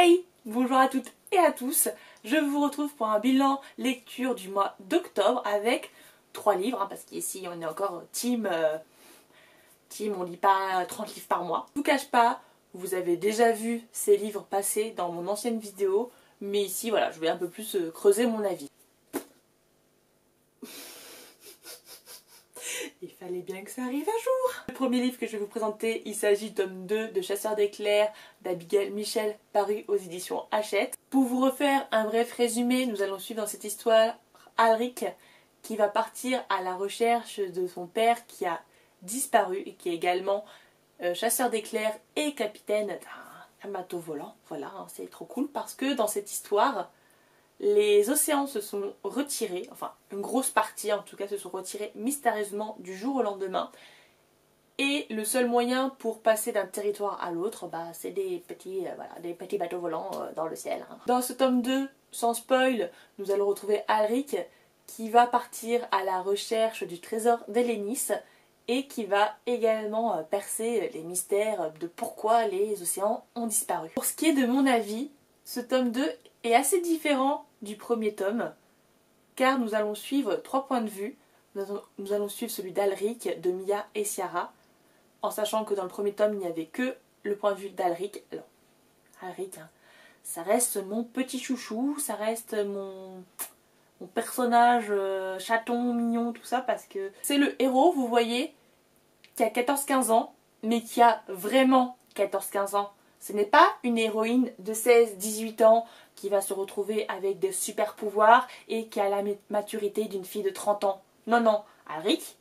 Hey, bonjour à toutes et à tous, je vous retrouve pour un bilan lecture du mois d'octobre avec 3 livres, parce qu'ici on est encore team, on lit pas 30 livres par mois. Je vous cache pas, vous avez déjà vu ces livres passer dans mon ancienne vidéo, mais ici voilà, je vais un peu plus creuser mon avis. Il fallait bien que ça arrive un jour. Le premier livre que je vais vous présenter, il s'agit tome 2 de Chasseurs d'éclairs d'Abigail Michel, paru aux éditions Hachette. Pour vous refaire un bref résumé, nous allons suivre dans cette histoire Alric qui va partir à la recherche de son père qui a disparu et qui est également chasseur d'éclairs et capitaine d'un bateau volant. Voilà, hein, c'est trop cool parce que dans cette histoire, les océans se sont retirés, enfin une grosse partie en tout cas se sont retirés mystérieusement du jour au lendemain. Et le seul moyen pour passer d'un territoire à l'autre, c'est des petits bateaux volants dans le ciel. Hein. Dans ce tome 2, sans spoil, nous allons retrouver Alric qui va partir à la recherche du trésor d'Hélénis et qui va également percer les mystères de pourquoi les océans ont disparu. Pour ce qui est de mon avis, ce tome 2 est assez différent du premier tome, car nous allons suivre 3 points de vue. Nous allons suivre celui d'Alric, de Mia et Ciara, en sachant que dans le premier tome, il n'y avait que le point de vue d'Alric. Alors, Alric, hein, ça reste mon petit chouchou, ça reste mon personnage chaton, mignon, tout ça, parce que c'est le héros, vous voyez, qui a 14-15 ans, mais qui a vraiment 14-15 ans. Ce n'est pas une héroïne de 16-18 ans qui va se retrouver avec des super pouvoirs et qui a la maturité d'une fille de 30 ans. Non, non, Alric,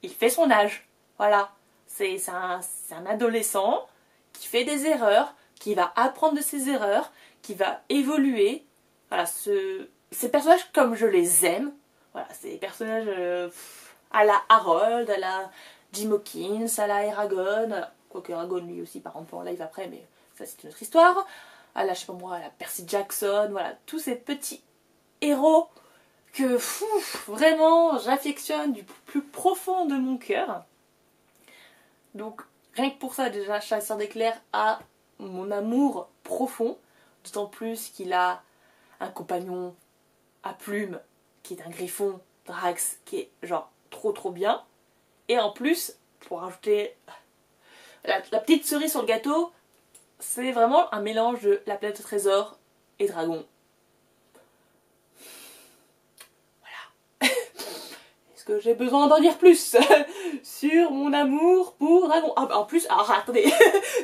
il fait son âge. Voilà, c'est un adolescent qui fait des erreurs, qui va apprendre de ses erreurs, qui va évoluer. Voilà, ces personnages comme je les aime. Voilà, ces personnages à la Harold, à la Jim Hawkins, à la Eragon. Quoique Eragon lui aussi part un peu en live après, mais ça c'est une autre histoire. À la, je sais pas moi, à la Percy Jackson, voilà, tous ces petits héros que vraiment j'affectionne du plus profond de mon cœur. Donc rien que pour ça déjà, Chasseur d'éclairs a mon amour profond, d'autant plus qu'il a un compagnon à plumes qui est un griffon, Drax, qui est genre trop bien. Et en plus, pour rajouter la petite cerise sur le gâteau, c'est vraiment un mélange de La Planète au Trésor et Dragon. Voilà. Est-ce que j'ai besoin d'en dire plus sur mon amour pour Dragon? Ah bah en plus, alors attendez,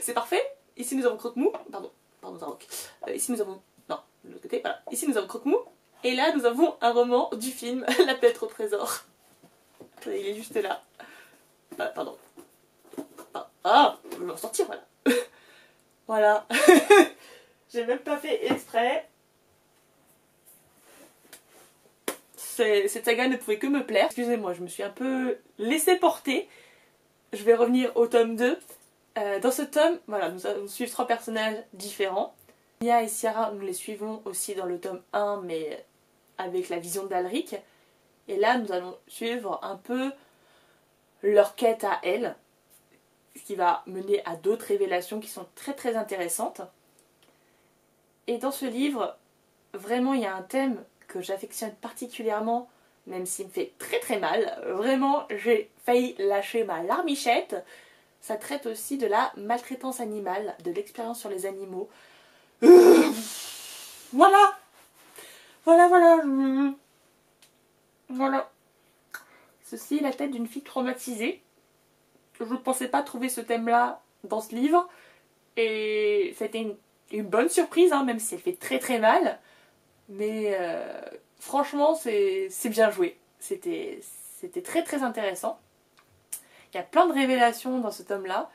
c'est parfait. Ici nous avons Croque-Mou, pardon Zarok. Ici nous avons, non, de l'autre côté, voilà. Ici nous avons Croque-Mou, et là nous avons un roman du film La Planète au Trésor. Attendez, il est juste là. Ah, pardon. Je vais m'en sortir, voilà. Voilà. J'ai même pas fait exprès. Cette saga ne pouvait que me plaire. Excusez-moi, je me suis un peu laissée porter. Je vais revenir au tome 2. Dans ce tome, voilà, nous allons suivre 3 personnages différents. Mia et Ciara, nous les suivons aussi dans le tome 1, mais avec la vision d'Alric. Et là, nous allons suivre un peu leur quête à elles, ce qui va mener à d'autres révélations qui sont très intéressantes. Et dans ce livre, vraiment il y a un thème que j'affectionne particulièrement, même s'il me fait très mal. Vraiment, j'ai failli lâcher ma larmichette. Ça traite aussi de la maltraitance animale, de l'expérience sur les animaux. Voilà. Ceci est la tête d'une fille traumatisée. Je ne pensais pas trouver ce thème-là dans ce livre. Et c'était une bonne surprise, hein, même si elle fait très mal. Mais franchement, c'est bien joué. C'était très intéressant. Il y a plein de révélations dans ce tome-là.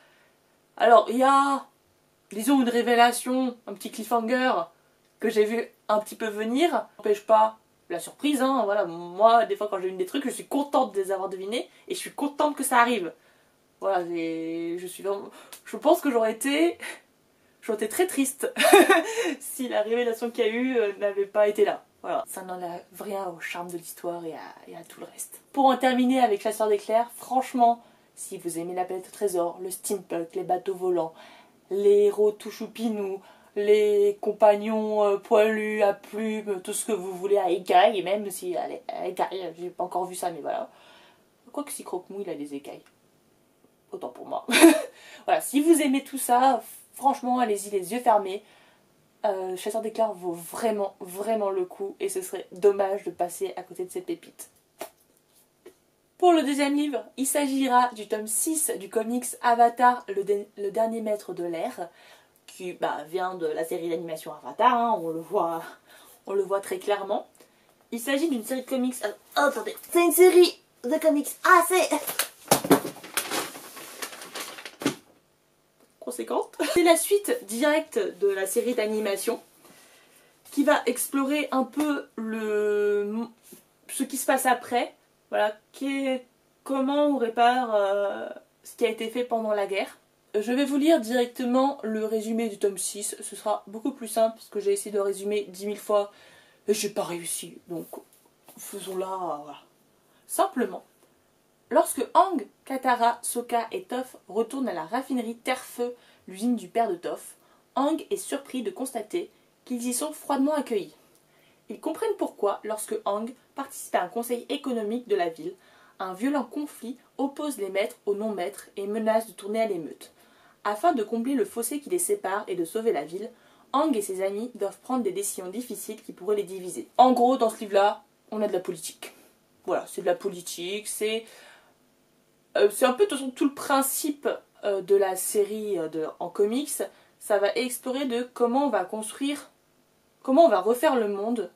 Alors, il y a, disons, une révélation, un petit cliffhanger que j'ai vu un petit peu venir. Ça n'empêche pas la surprise, hein. Voilà, moi, des fois, quand j'ai vu des trucs, je suis contente de les avoir devinés et je suis contente que ça arrive. Voilà, je pense que j'aurais été très triste si la révélation qu'il y a eu n'avait pas été là. Voilà. Ça n'enlève rien au charme de l'histoire et à tout le reste. Pour en terminer avec Chasseur d'éclairs, franchement, si vous aimez La Planète au Trésor, le steampunk, les bateaux volants, les héros tout choupinous, les compagnons poilus à plumes, tout ce que vous voulez à écailles, et même si à écailles, j'ai pas encore vu ça, mais voilà. Quoique si Croque-Mou il a des écailles. Autant pour moi. Voilà, si vous aimez tout ça, franchement, allez-y les yeux fermés. Chasseur d'éclairs vaut vraiment, vraiment le coup, et ce serait dommage de passer à côté de cette pépite. Pour le deuxième livre, il s'agira du tome 6 du comics Avatar, le dernier maître de l'air, qui vient de la série d'animation Avatar, hein, on le voit très clairement. Il s'agit d'une série de comics... attendez, c'est une série de comics assez... conséquente. C'est la suite directe de la série d'animation, qui va explorer un peu ce qui se passe après. Voilà, comment on répare ce qui a été fait pendant la guerre. Je vais vous lire directement le résumé du tome 6. Ce sera beaucoup plus simple parce que j'ai essayé de résumer 10 000 fois et j'ai pas réussi. Donc faisons-la voilà. Simplement. Lorsque Aang, Katara, Sokka et Toph retournent à la raffinerie Terre-Feu, l'usine du père de Toph, Aang est surpris de constater qu'ils y sont froidement accueillis. Ils comprennent pourquoi, lorsque Aang participe à un conseil économique de la ville, un violent conflit oppose les maîtres aux non-maîtres et menace de tourner à l'émeute. Afin de combler le fossé qui les sépare et de sauver la ville, Aang et ses amis doivent prendre des décisions difficiles qui pourraient les diviser. En gros, dans ce livre-là, on a de la politique. Voilà, c'est de la politique, c'est un peu tout le principe de la série en comics. Ça va explorer de comment on va construire, comment on va refaire le monde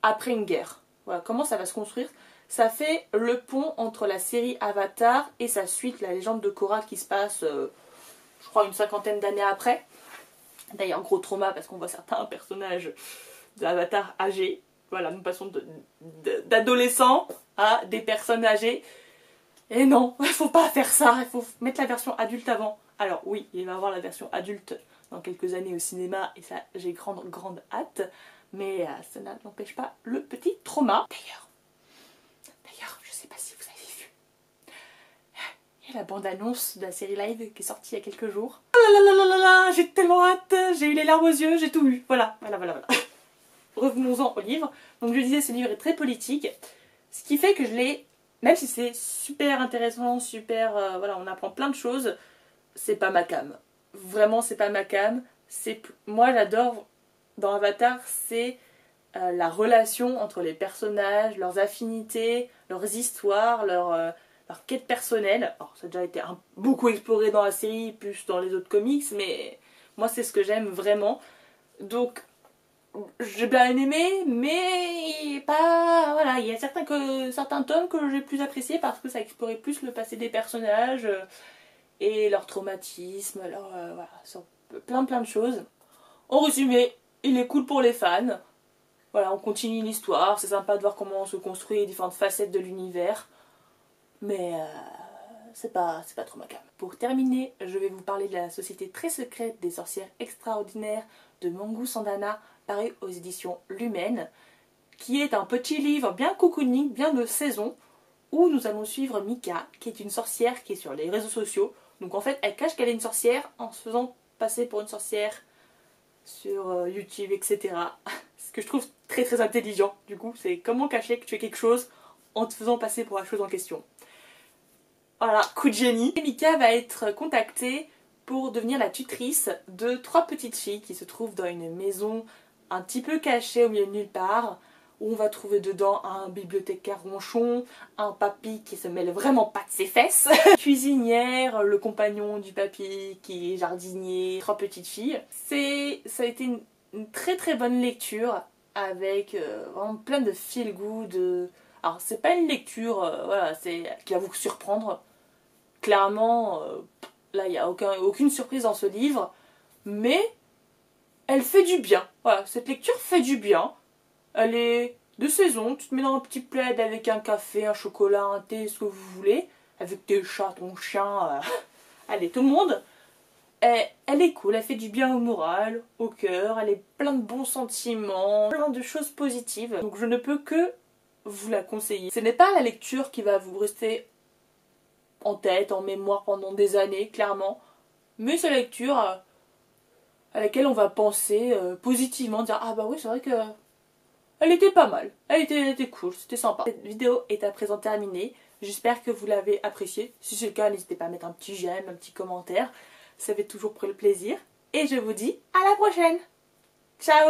après une guerre. Voilà, comment ça va se construire. Ça fait le pont entre la série Avatar et sa suite, la légende de Korra, qui se passe, je crois, une 50aine d'années après. D'ailleurs, gros trauma parce qu'on voit certains personnages d'Avatar âgés. Voilà, nous passons d'adolescents à des personnes âgées. Et non, il faut pas faire ça, il faut mettre la version adulte avant. Alors oui, il va y avoir la version adulte dans quelques années au cinéma, et ça, j'ai grande hâte. Mais ça n'empêche pas le petit trauma. D'ailleurs, je sais pas si vous avez vu. Il y a la bande-annonce de la série live qui est sortie il y a quelques jours. Oh là là là là là, j'ai tellement hâte, j'ai eu les larmes aux yeux, j'ai tout eu. Voilà. Revenons-en au livre. Donc je disais, ce livre est très politique. Ce qui fait que je l'ai, même si c'est super intéressant, voilà, on apprend plein de choses, c'est pas ma came. Vraiment, c'est pas ma came. Moi, j'adore dans Avatar, c'est la relation entre les personnages, leurs affinités, leurs histoires, leur quête personnelle. Alors, ça a déjà été beaucoup exploré dans la série, plus dans les autres comics, mais moi, c'est ce que j'aime vraiment. Donc, j'ai bien aimé, mais pas... Voilà, il y a certains tomes que j'ai plus appréciés parce que ça explorait plus le passé des personnages et leur traumatisme, voilà, sur plein de choses. En résumé, il est cool pour les fans. Voilà, on continue l'histoire, c'est sympa de voir comment on se construit les différentes facettes de l'univers. Mais c'est pas trop ma came. Pour terminer, je vais vous parler de la société très secrète des sorcières extraordinaires de Mangu Sandana, paru aux éditions Lumen, qui est un petit livre bien cocooning, bien de saison, où nous allons suivre Mika, qui est une sorcière qui est sur les réseaux sociaux. Donc en fait, elle cache qu'elle est une sorcière en se faisant passer pour une sorcière sur YouTube, etc. Ce que je trouve très intelligent, du coup, c'est comment cacher que tu es quelque chose en te faisant passer pour la chose en question. Voilà, coup de génie. Et Mika va être contactée pour devenir la tutrice de 3 petites filles qui se trouvent dans une maison un petit peu cachée au milieu de nulle part, où on va trouver dedans un bibliothécaire ronchon, un papy qui se mêle vraiment pas de ses fesses, cuisinière, le compagnon du papy qui est jardinier, 3 petites filles. Ça a été une très bonne lecture avec vraiment plein de feel good. Alors c'est pas une lecture voilà, qui va vous surprendre. Clairement, là il n'y a aucune surprise dans ce livre, mais elle fait du bien. Voilà, cette lecture fait du bien. Elle est de saison, tu te mets dans un petit plaid avec un café, un chocolat, un thé, ce que vous voulez, avec tes chats, ton chien, allez, tout le monde. Elle est cool, elle fait du bien au moral, au cœur, elle est plein de bons sentiments, plein de choses positives. Donc je ne peux que vous la conseiller. Ce n'est pas la lecture qui va vous rester en tête, en mémoire pendant des années, clairement. Mais cette lecture, à laquelle on va penser positivement, dire ah bah oui c'est vrai que elle était pas mal, elle était cool, c'était sympa. Cette vidéo est à présent terminée, j'espère que vous l'avez appréciée. Si c'est le cas, n'hésitez pas à mettre un petit j'aime, un petit commentaire, ça fait toujours plaisir. Et je vous dis à la prochaine. Ciao!